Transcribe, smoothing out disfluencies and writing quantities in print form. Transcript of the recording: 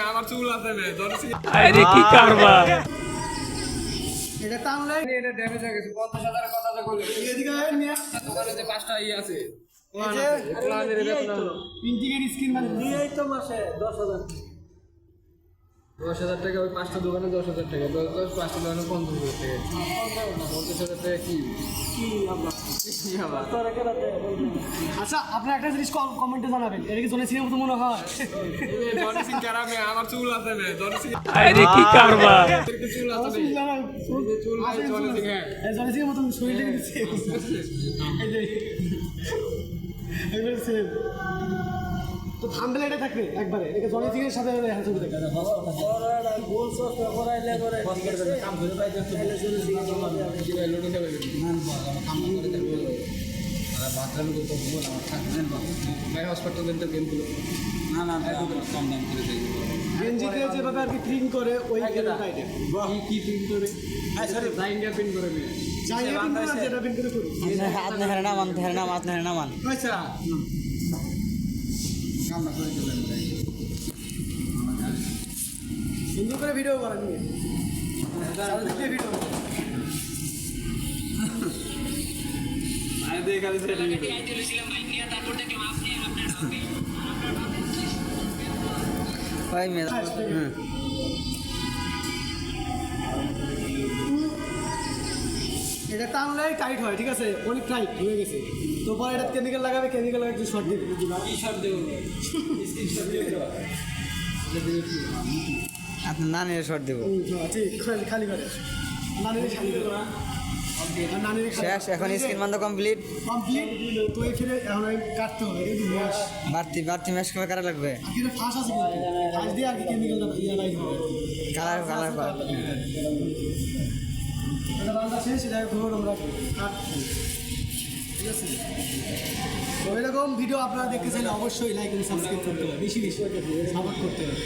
আমার চুল আছে আরে কি কারবা এটা টানলে এটা ড্যামেজ হয়ে গেছে 50,000 কথা তো কইলো এদিকে আয় মিয়া দোকানে যে পাঁচটা আছে এই যে প্ল্যানের বেতন প্রিন্টিং এর স্ক্রিন মানে দিয়েই তো মাসে 10,000 টাকা ওই পাঁচটা দোকানে 10,000 টাকা 10 পাঁচটা দোকানে 15,000 টাকা 50,000 টাকা কি আচ্ছা আপনার একটা জিনিস কমেন্টে জানাবেন এটা কি জনি সিং মতো মনে হয় জনি সিং কারামে আমার চুল আছে না জনি সিং আরে কি কারবা চুল আছে চুল নাই জনি সিং হ্যাঁ জনি সিং মতো শরীরে দিচ্ছে এই যে এবারে সেম তো থাম্বনেল এটা থাকবে একবারে এটা জনি সিং এর সাথে হ্যাঁ ছবি দেখা যাবে বড়টা গোল সস করাইলে করে কাম করে পাই যাচ্ছে জনি সিং এর জন্য কি ভাই লোড হবে না কাম করে দেব আর বাথরুমে তো বলবো না থাকবেন ভাই হসপিটালে তো গেম গুলো না না কম দাম করে দেই গেঞ্জিতে যেভাবে আর কি প্রিন্ট করে ওই টাইপের কি প্রিন্ট করে সরি জাইঙ্গা প্রিন্ট করে মেয়ে জাইঙ্গা প্রিন্ট করে যেটা প্রিন্ট করে করি আপনি হেরনা মান আচ্ছা আমরা করে দিলাম তাই সুন্দর করে ভিডিও করেন নিয়ে সারা দিকে ভিডিও আয় দেখা দিতে দিয়েছিলাম ভাই নিয়ে তারপর দেখলাম আপনি আপনার ভাই মেরা এটা টানলে টাইট হয় ঠিক আছে অনেক টাইট হয়ে গেছে তো পরে এটা কেমিক্যাল লাগাবে কেমিক্যাল লাগাবে শর্ট দিবে কি শর্ট দেব স্কিন শর্ট দেব আপনি নানির শর্ট দেব ঠিক খালি করে নানির খালি করে শেষ এখন স্ক্রিন বন্ধ কমপ্লিট তো এই ফিরে এখন কাটতে হবে এই ম্যাশ বাড়তি ম্যাশ করে কাটা লাগবে কিন্তু ফাঁস আছে কিন্তু ফাঁস দিয়ে আর কি কেমিক্যালটা ইয়া হবে কালার পার এটা বান্দা শেষ এটা ধরুন আমরা কাট ঠিক আছে তো এরকম ভিডিও আপনারা দেখতে চাইলে অবশ্যই লাইক এবং সাবস্ক্রাইব করতে হবে বেশি বেশি সাপোর্ট করতে হবে